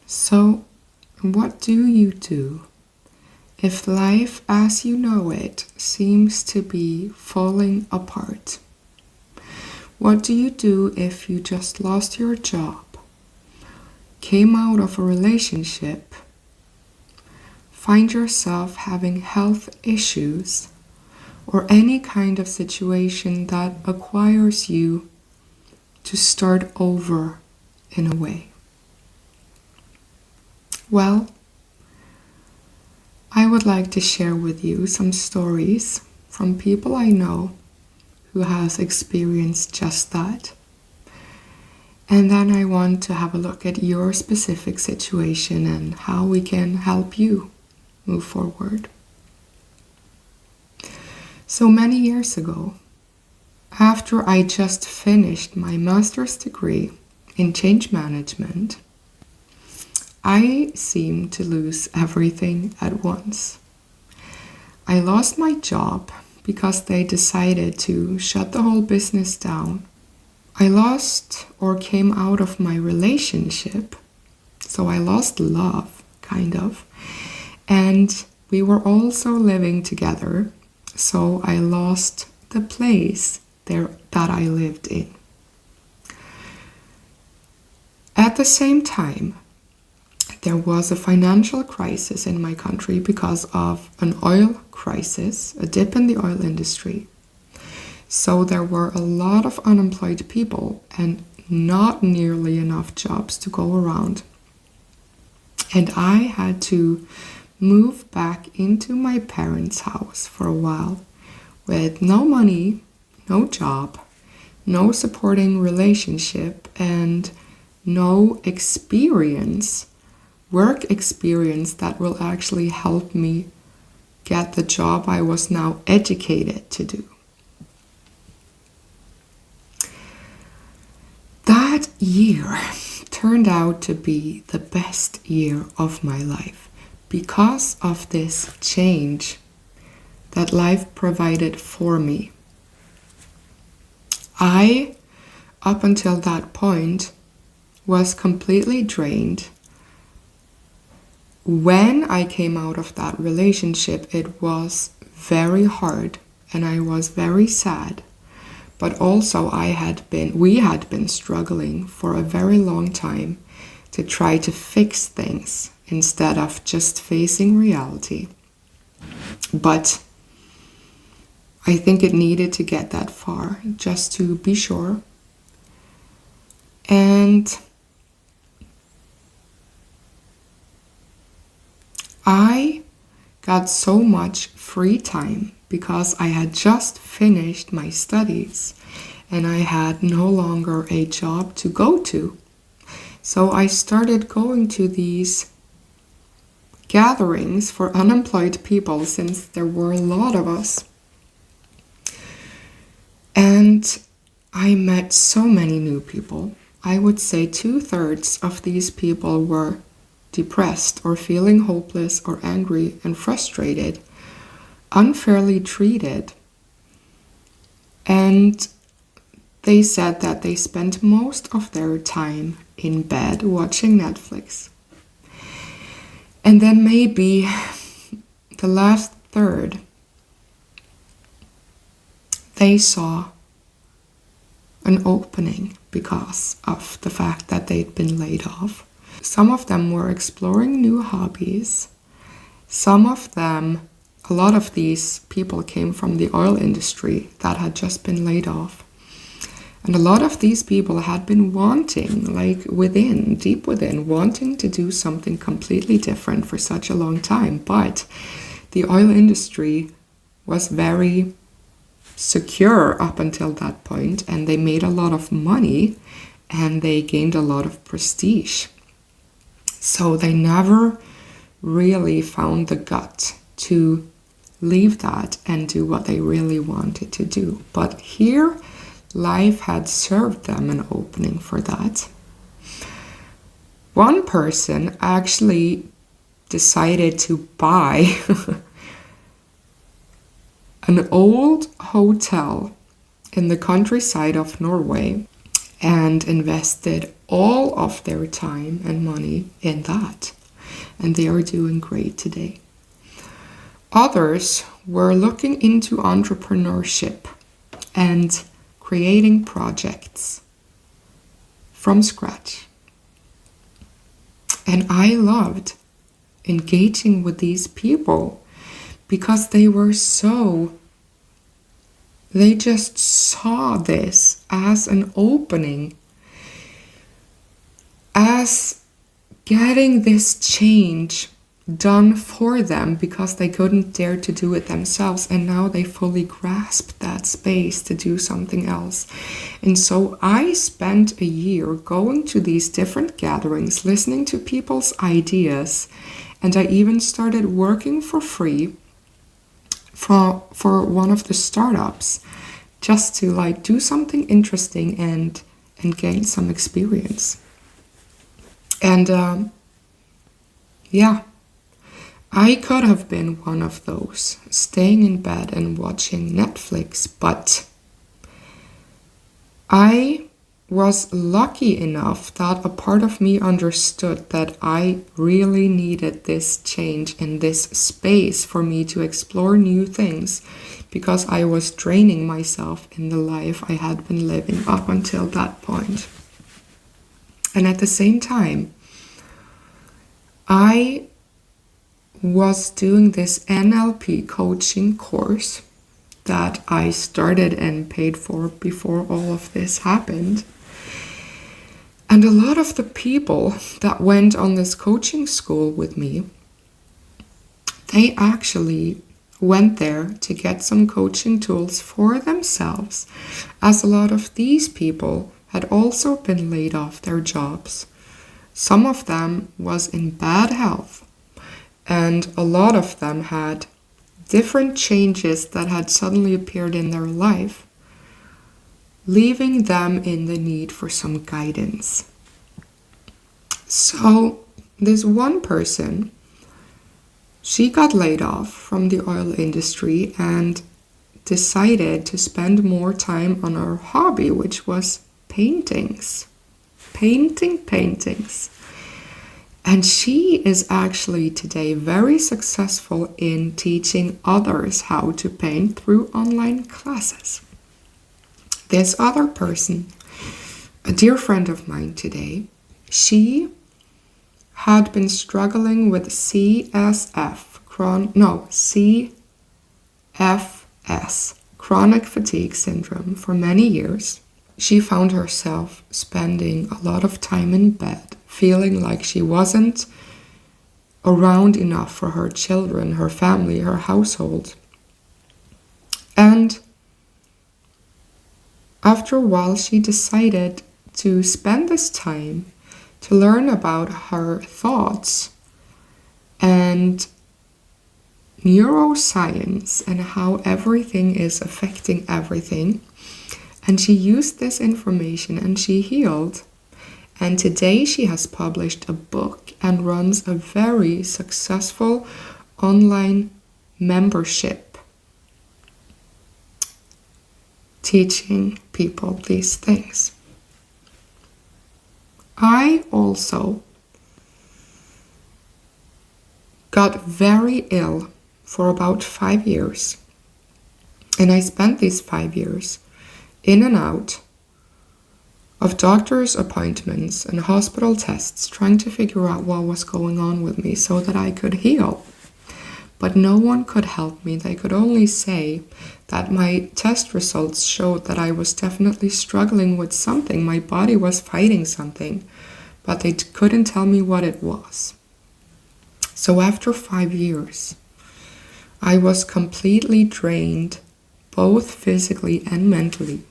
So, what do you do if life as you know it seems to be falling apart? What do you do if you just lost your job, came out of a relationship, find yourself having health issues, or any kind of situation that requires you to start over in a way? Well, I would like to share with you some stories from people I know who has experienced just that. And then I want to have a look at your specific situation and how we can help you move forward. So many years ago, after I just finished my master's degree in change management, I seemed to lose everything at once. I lost my job because they decided to shut the whole business down. I lost or came out of my relationship, so I lost love, kind of. And we were also living together, so I lost the place there that I lived in. At the same time, there was a financial crisis in my country because of an oil crisis, a dip in the oil industry. So there were a lot of unemployed people and not nearly enough jobs to go around. And I had to move back into my parents' house for a while with no money, no job, no supporting relationship, and no experience, work experience that will actually help me get the job I was now educated to do. That year turned out to be the best year of my life because of this change that life provided for me. I, up until that point, was completely drained. When I came out of that relationship, it was very hard and I was very sad. But also we had been struggling for a very long time to try to fix things instead of just facing reality. But I think it needed to get that far just to be sure. And I got so much free time because I had just finished my studies and I had no longer a job to go to. So I started going to these gatherings for unemployed people, since there were a lot of us. And I met so many new people. I would say 2/3 of these people were depressed or feeling hopeless or angry and frustrated, unfairly treated. And they said that they spent most of their time in bed watching Netflix. And then maybe the last third, they saw an opening because of the fact that they'd been laid off. Some of them were exploring new hobbies. A lot of these people came from the oil industry that had just been laid off. And a lot of these people had been wanting, deep within, wanting to do something completely different for such a long time. But the oil industry was very secure up until that point, and they made a lot of money and they gained a lot of prestige. So they never really found the gut to leave that and do what they really wanted to do. But here, life had served them an opening for that. One person actually decided to buy an old hotel in the countryside of Norway and invested all of their time and money in that. And they are doing great today. Others were looking into entrepreneurship and creating projects from scratch. And I loved engaging with these people because they just saw this as an opening, as getting this change done for them because they couldn't dare to do it themselves, and now they fully grasped that space to do something else. And so I spent a year going to these different gatherings, listening to people's ideas, and I even started working for free for one of the startups, just to do something interesting and gain some experience. And yeah, I could have been one of those, staying in bed and watching Netflix, but I was lucky enough that a part of me understood that I really needed this change in this space for me to explore new things, because I was draining myself in the life I had been living up until that point. And at the same time, I was doing this NLP coaching course that I started and paid for before all of this happened. And a lot of the people that went on this coaching school with me, they actually went there to get some coaching tools for themselves, as a lot of these people had also been laid off their jobs. Some of them was in bad health, and a lot of them had different changes that had suddenly appeared in their life, leaving them in the need for some guidance. So this one person, she got laid off from the oil industry and decided to spend more time on her hobby, which was paintings. Paintings. And she is actually today very successful in teaching others how to paint through online classes. This other person, a dear friend of mine today, she had been struggling with CFS, chronic fatigue syndrome, for many years. She found herself spending a lot of time in bed, feeling like she wasn't around enough for her children, her family, her household. And after a while, she decided to spend this time to learn about her thoughts and neuroscience and how everything is affecting everything. And she used this information and she healed. And today she has published a book and runs a very successful online membership teaching people these things. I also got very ill for about 5 years. And I spent these 5 years in and out of doctor's appointments and hospital tests, trying to figure out what was going on with me so that I could heal. But no one could help me. They could only say that my test results showed that I was definitely struggling with something. My body was fighting something, but they couldn't tell me what it was. So after 5 years, I was completely drained, both physically and mentally.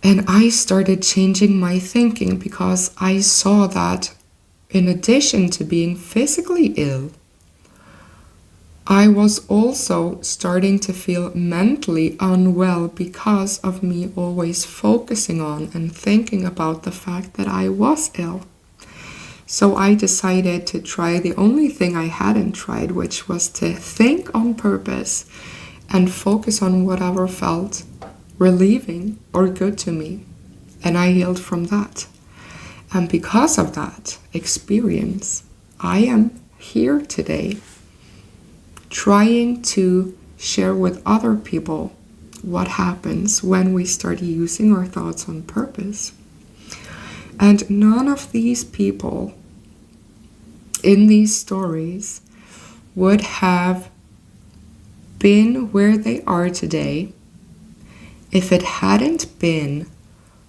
And I started changing my thinking because I saw that in addition to being physically ill, I was also starting to feel mentally unwell because of me always focusing on and thinking about the fact that I was ill. So I decided to try the only thing I hadn't tried, which was to think on purpose and focus on whatever felt relieving or good to me. And I healed from that. And because of that experience, I am here today trying to share with other people what happens when we start using our thoughts on purpose. And none of these people in these stories would have been where they are today if it hadn't been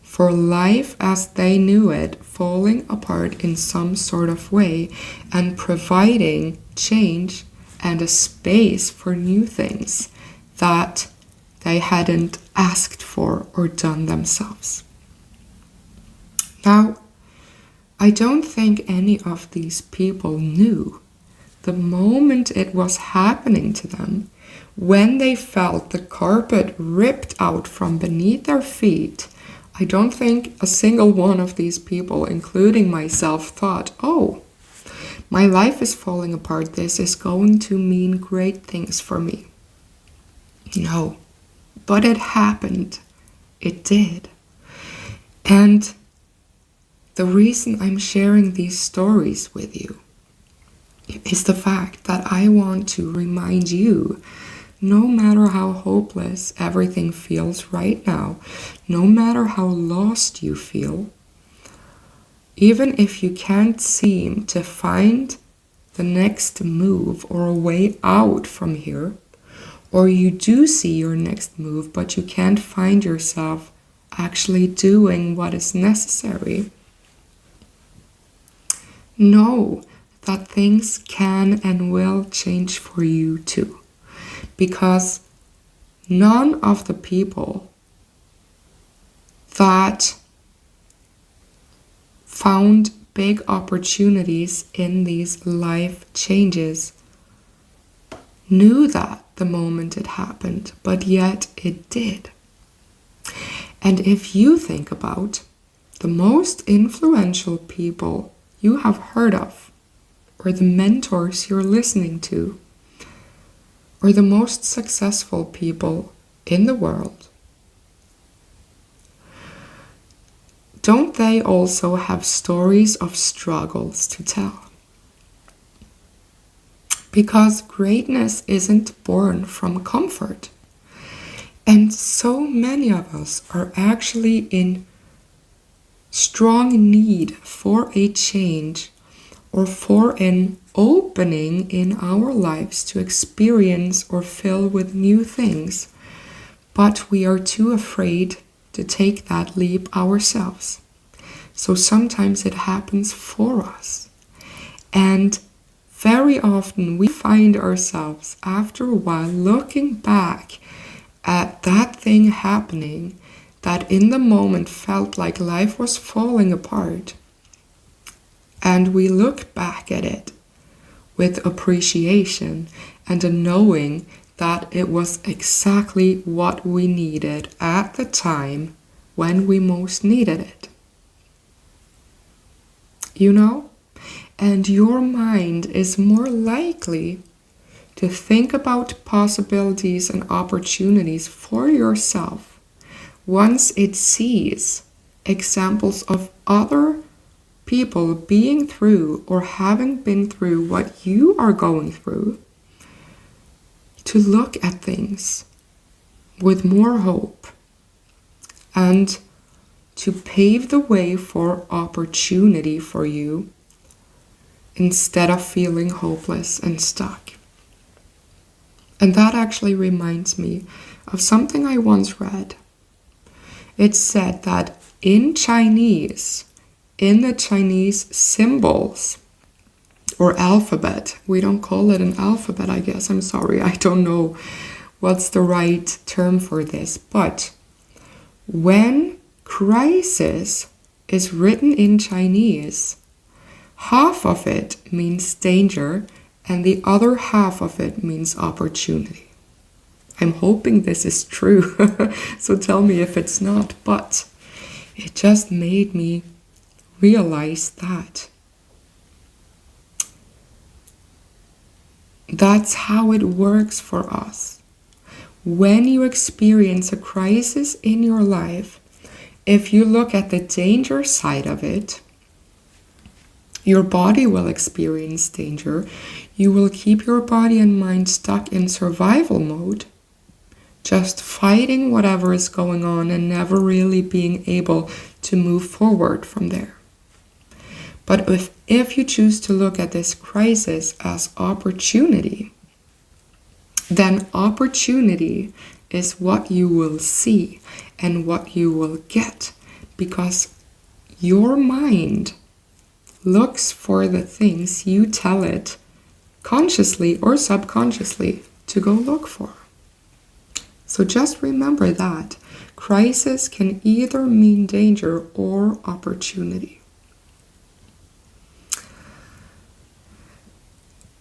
for life as they knew it falling apart in some sort of way and providing change and a space for new things that they hadn't asked for or done themselves. Now, I don't think any of these people knew the moment it was happening to them, when they felt the carpet ripped out from beneath their feet. I don't think a single one of these people, including myself, thought, oh, my life is falling apart. This is going to mean great things for me. No, but it happened. It did. And the reason I'm sharing these stories with you is the fact that I want to remind you, no matter how hopeless everything feels right now, no matter how lost you feel, even if you can't seem to find the next move or a way out from here, or you do see your next move, but you can't find yourself actually doing what is necessary, know that things can and will change for you too. Because none of the people that found big opportunities in these life changes knew that the moment it happened, but yet it did. And if you think about the most influential people you have heard of, or the mentors you're listening to, or the most successful people in the world, don't they also have stories of struggles to tell? Because greatness isn't born from comfort. And so many of us are actually in strong need for a change or for an opening in our lives to experience or fill with new things. But we are too afraid to take that leap ourselves. So sometimes it happens for us. And very often we find ourselves after a while looking back at that thing happening that in the moment felt like life was falling apart. And we look back at it with appreciation and a knowing that it was exactly what we needed at the time when we most needed it. You know? And your mind is more likely to think about possibilities and opportunities for yourself once it sees examples of other people being through or having been through what you are going through, to look at things with more hope and to pave the way for opportunity for you instead of feeling hopeless and stuck. And that actually reminds me of something I once read. It said that in Chinese, in the Chinese symbols or alphabet, we don't call it an alphabet, I guess, I'm sorry, I don't know what's the right term for this, but when crisis is written in Chinese, half of it means danger and the other half of it means opportunity. I'm hoping this is true, so tell me if it's not, but it just made me realize that that's how it works for us. When you experience a crisis in your life, if you look at the danger side of it, your body will experience danger. You will keep your body and mind stuck in survival mode, just fighting whatever is going on and never really being able to move forward from there. But if you choose to look at this crisis as opportunity, then opportunity is what you will see and what you will get, because your mind looks for the things you tell it consciously or subconsciously to go look for. So just remember that crisis can either mean danger or opportunity.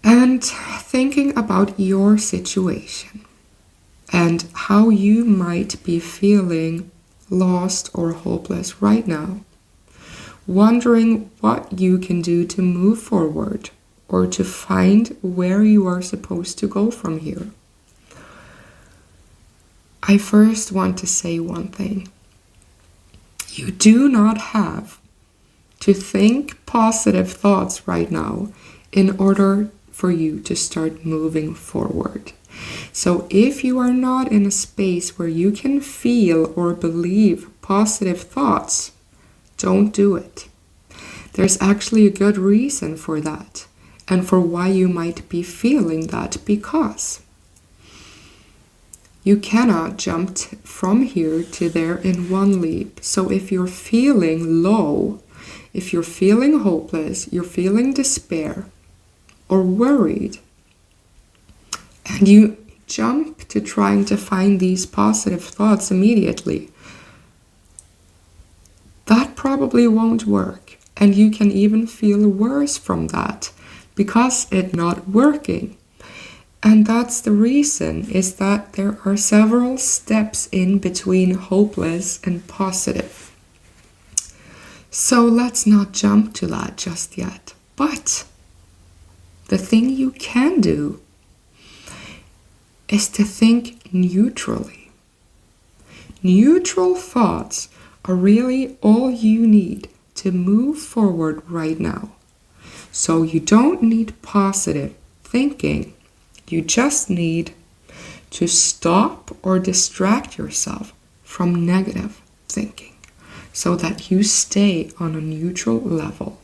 And thinking about your situation and how you might be feeling lost or hopeless right now, wondering what you can do to move forward or to find where you are supposed to go from here. I first want to say one thing. You do not have to think positive thoughts right now in order for you to start moving forward. So if you are not in a space where you can feel or believe positive thoughts, don't do it. There's actually a good reason for that and for why you might be feeling that, because you cannot jump from here to there in one leap. So if you're feeling low, if you're feeling hopeless, you're feeling despair or worried, and you jump to trying to find these positive thoughts immediately, that probably won't work. And you can even feel worse from that because it's not working. And that's the reason, is that there are several steps in between hopeless and positive. So let's not jump to that just yet. But the thing you can do is to think neutrally. Neutral thoughts are really all you need to move forward right now. So you don't need positive thinking. You just need to stop or distract yourself from negative thinking so that you stay on a neutral level.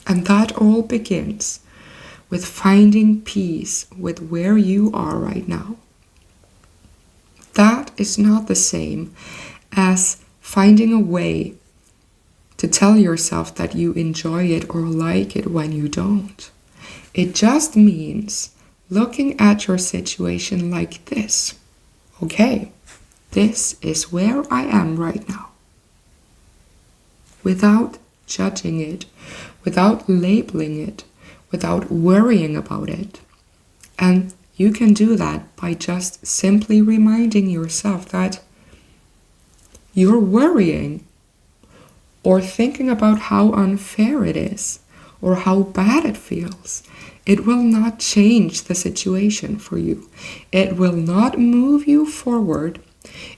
And that all begins with finding peace with where you are right now. That is not the same as finding a way to tell yourself that you enjoy it or like it when you don't. It just means looking at your situation like this. Okay, this is where I am right now. Without judging it, without labeling it, without worrying about it. And you can do that by just simply reminding yourself that you're worrying or thinking about how unfair it is or how bad it feels. It will not change the situation for you. It will not move you forward.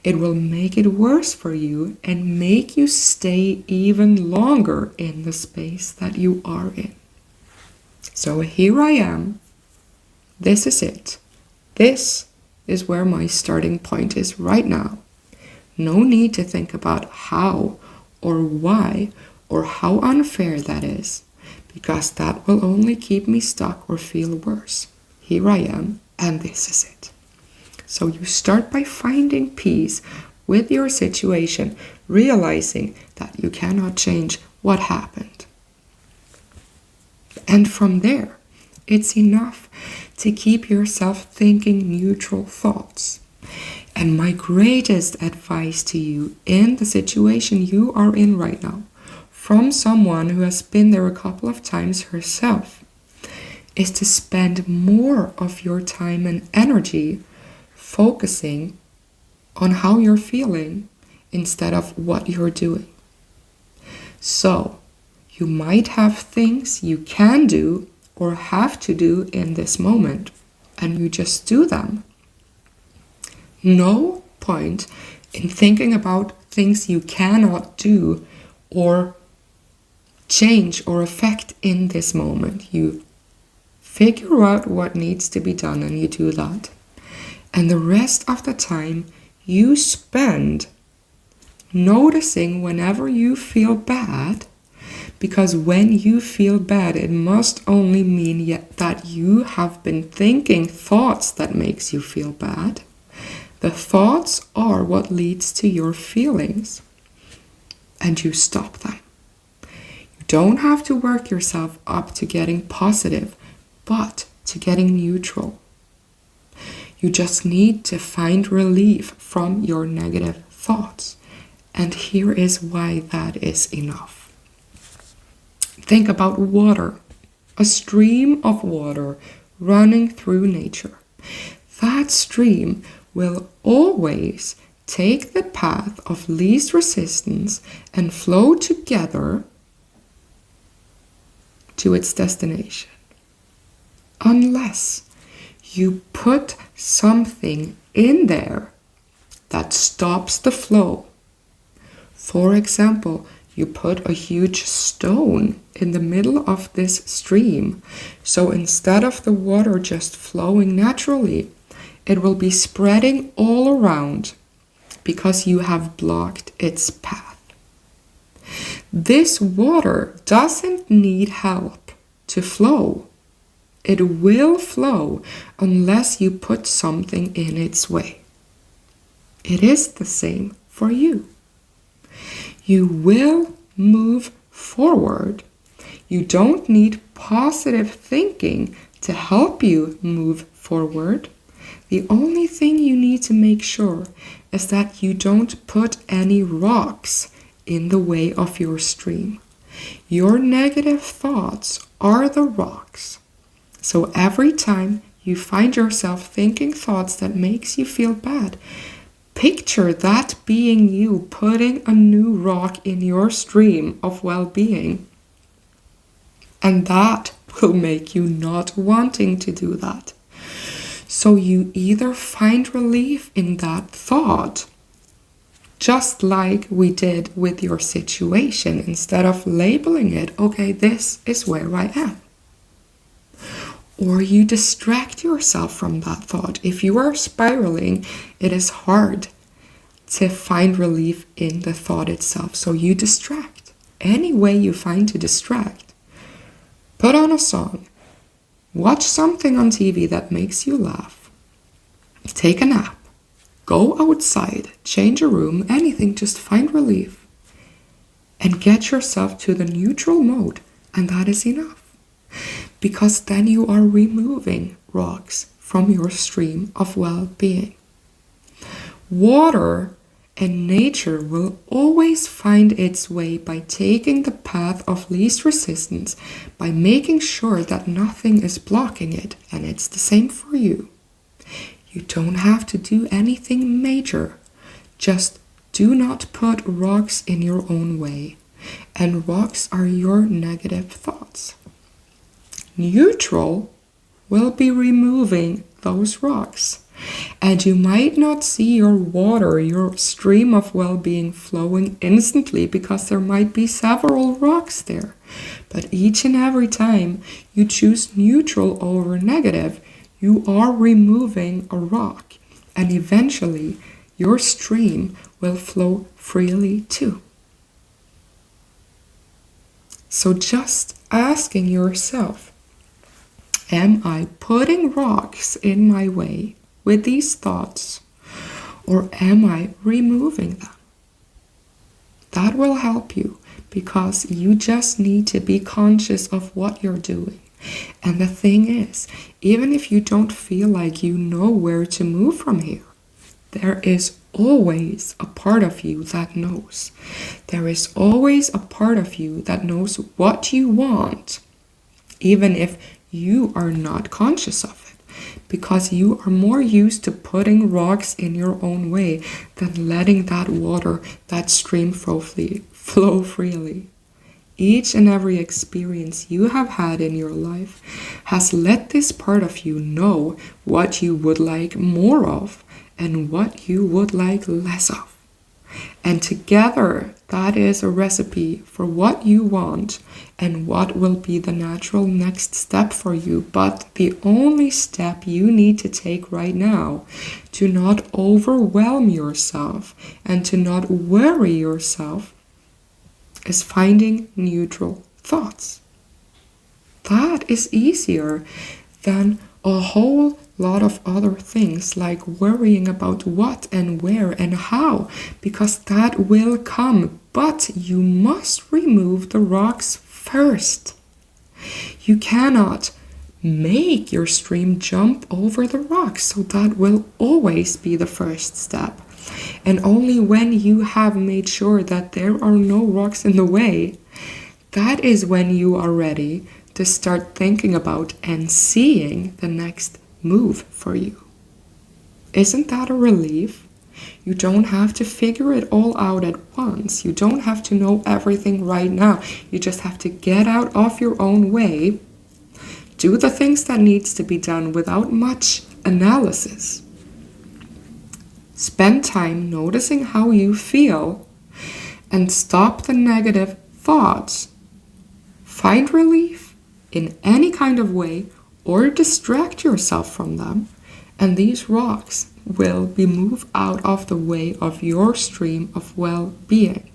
It will make it worse for you and make you stay even longer in the space that you are in. So here I am. This is it. This is where my starting point is right now. No need to think about how or why or how unfair that is, because that will only keep me stuck or feel worse. Here I am, and this is it. So you start by finding peace with your situation, realizing that you cannot change what happened. And from there, it's enough to keep yourself thinking neutral thoughts. And my greatest advice to you in the situation you are in right now, from someone who has been there a couple of times herself, is to spend more of your time and energy focusing on how you're feeling instead of what you're doing. So, you might have things you can do or have to do in this moment, and you just do them. No point in thinking about things you cannot do or change or affect in this moment. You figure out what needs to be done and you do that. And the rest of the time you spend noticing whenever you feel bad, because when you feel bad, it must only mean yet that you have been thinking thoughts that makes you feel bad. The thoughts are what leads to your feelings, and you stop them. You don't have to work yourself up to getting positive, but to getting neutral. You just need to find relief from your negative thoughts. And here is why that is enough. Think about water, a stream of water running through nature. That stream will always take the path of least resistance and flow together to its destination. Unless you put something in there that stops the flow. For example, you put a huge stone in the middle of this stream. So instead of the water just flowing naturally, it will be spreading all around because you have blocked its path. This water doesn't need help to flow. It will flow unless you put something in its way. It is the same for you. You will move forward. You don't need positive thinking to help you move forward. The only thing you need to make sure is that you don't put any rocks in the way of your stream. Your negative thoughts are the rocks. So every time you find yourself thinking thoughts that makes you feel bad, picture that being you putting a new rock in your stream of well-being. And that will make you not wanting to do that. So you either find relief in that thought, just like we did with your situation, instead of labeling it, okay, this is where I am. Or you distract yourself from that thought. If you are spiraling, it is hard to find relief in the thought itself. So you distract. Any way you find to distract. Put on a song. Watch something on TV that makes you laugh. Take a nap. Go outside. Change a room. Anything. Just find relief. And get yourself to the neutral mode. And that is enough. Because then you are removing rocks from your stream of well-being. Water and nature will always find its way by taking the path of least resistance, by making sure that nothing is blocking it, and it's the same for you. You don't have to do anything major. Just do not put rocks in your own way, and rocks are your negative thoughts. Neutral will be removing those rocks. And you might not see your water, your stream of well-being flowing instantly because there might be several rocks there. But each and every time you choose neutral over negative, you are removing a rock. And eventually your stream will flow freely too. So just asking yourself, am I putting rocks in my way with these thoughts, or am I removing them? That will help you, because you just need to be conscious of what you're doing. And the thing is, even if you don't feel like you know where to move from here, there is always a part of you that knows. There is always a part of you that knows what you want, even if you are not conscious of it, because you are more used to putting rocks in your own way than letting that water, that stream flow freely. Each and every experience you have had in your life has let this part of you know what you would like more of and what you would like less of. And together, that is a recipe for what you want and what will be the natural next step for you. But the only step you need to take right now to not overwhelm yourself and to not worry yourself is finding neutral thoughts. That is easier than a whole lot of other things like worrying about what and where and how, because that will come, but you must remove the rocks first. You cannot make your stream jump over the rocks, so that will always be the first step. And only when you have made sure that there are no rocks in the way, that is when you are ready to start thinking about and seeing the next move for you. Isn't that a relief? You don't have to figure it all out at once. You don't have to know everything right now. You just have to get out of your own way, do the things that needs to be done without much analysis. Spend time noticing how you feel and stop the negative thoughts. Find relief in any kind of way or distract yourself from them, and these rocks will be moved out of the way of your stream of well-being.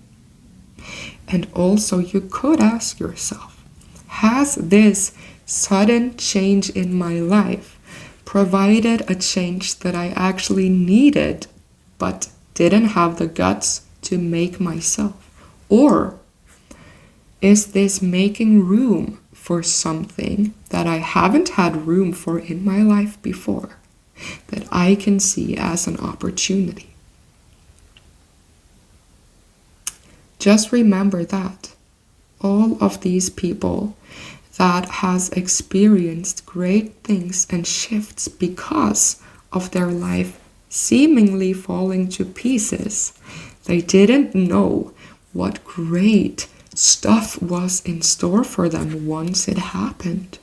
And also you could ask yourself, has this sudden change in my life provided a change that I actually needed but didn't have the guts to make myself? Or is this making room for something that I haven't had room for in my life before, that I can see as an opportunity? Just remember that all of these people that has experienced great things and shifts because of their life seemingly falling to pieces, they didn't know what great stuff was in store for them once it happened.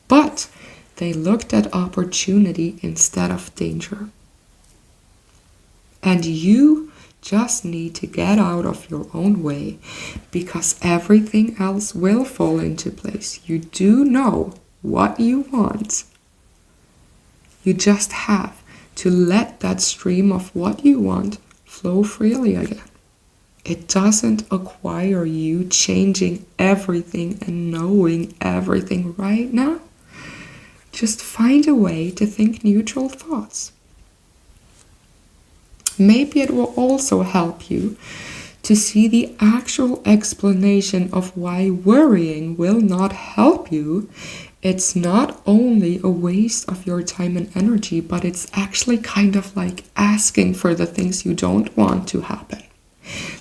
But they looked at opportunity instead of danger. And you just need to get out of your own way, because everything else will fall into place. You do know what you want. You just have to let that stream of what you want flow freely again. It doesn't acquire you changing everything and knowing everything right now. Just find a way to think neutral thoughts. Maybe it will also help you to see the actual explanation of why worrying will not help you. It's not only a waste of your time and energy, but it's actually kind of like asking for the things you don't want to happen.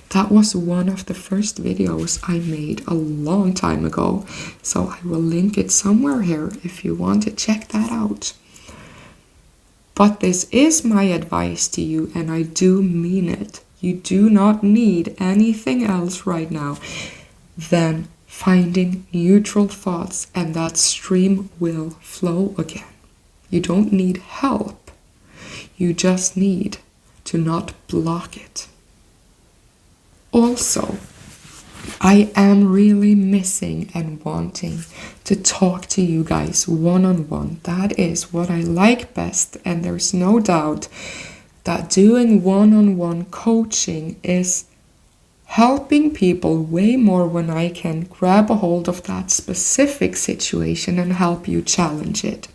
That was one of the first videos I made a long time ago, so I will link it somewhere here if you want to check that out. But this is my advice to you, and I do mean it. You do not need anything else right now than finding neutral thoughts, and that stream will flow again. You don't need help. You just need to not block it. Also, I am really missing and wanting to talk to you guys one-on-one. That is what I like best, and there's no doubt that doing one-on-one coaching is helping people way more when I can grab a hold of that specific situation and help you challenge it.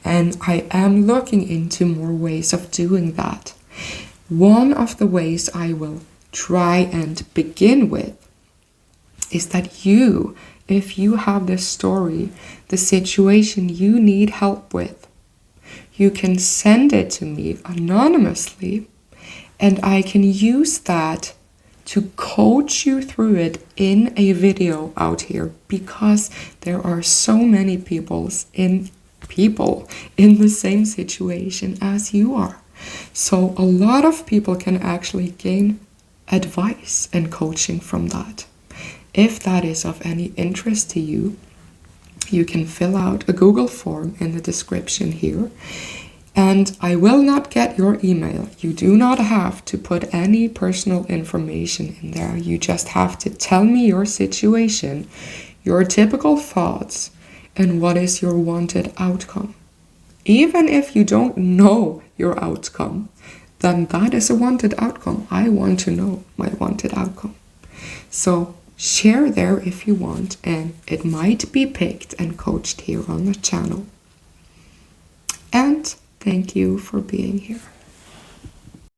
And I am looking into more ways of doing that. One of the ways I will try and begin with is that you, if you have this story, the situation you need help with, you can send it to me anonymously, and I can use that to coach you through it in a video out here, because there are so many people in the same situation as you are. So a lot of people can actually gain advice and coaching from that. If that is of any interest to you, you can fill out a Google form in the description here. And I will not get your email. You do not have to put any personal information in there. You just have to tell me your situation, your typical thoughts, and what is your wanted outcome. Even if you don't know your outcome, then that is a wanted outcome. I want to know my wanted outcome. So share there if you want, and it might be picked and coached here on the channel. And thank you for being here.